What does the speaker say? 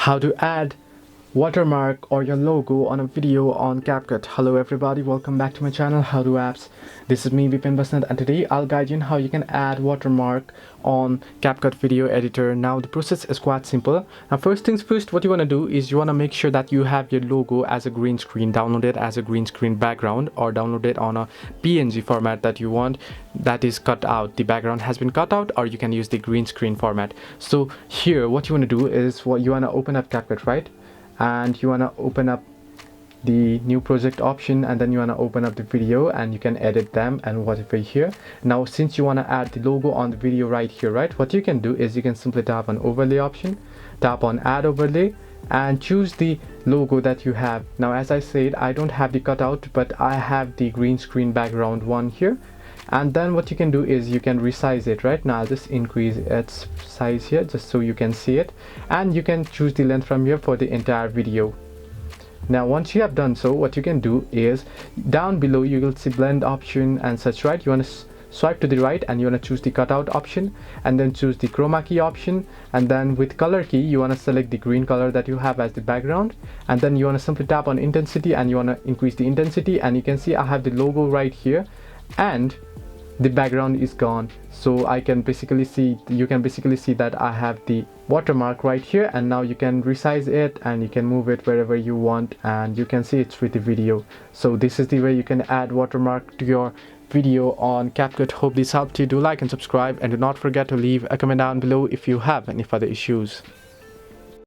how to add watermark or your logo on a video on CapCut. Hello everybody, welcome back to my channel How to Apps. This is me Vipin Basant, and today I'll guide you on how you can add watermark on CapCut video editor. Now the process is quite simple. Now first things first, what you want to do is you want to make sure that you have your logo as a green screen, download it as a green screen background, or download it on a PNG format that you want, that is cut out, the background has been cut out, or you can use the green screen format. So here what you want to do is you want to open up CapCut, right? And you want to open up the new project option, and then you want to open up the video and you can edit them and whatever here. Now since you want to add the logo on the video right here, right, what you can do is you can simply tap on overlay option, tap on add overlay, and choose the logo that you have. Now as I said, I don't have the cutout, but I have the green screen background one here. And then what you can do is you can resize it. Right now I'll just increase its size here just so you can see it, and you can choose the length from here for the entire video. Now once you have done so, what you can do is down below you will see blend option and such, right? You want to swipe to the right and you want to choose the cutout option, and then choose the chroma key option, and then with color key you want to select the green color that you have as the background, and then you want to simply tap on intensity and you want to increase the intensity, and you can see I have the logo right here and the background is gone. So I can basically see, you can basically see that I have the watermark right here, and now you can resize it and you can move it wherever you want, and you can see it's with the video. So this is the way you can add watermark to your video on CapCut. Hope this helped you. Do like and subscribe, and do not forget to leave a comment down below if you have any further issues.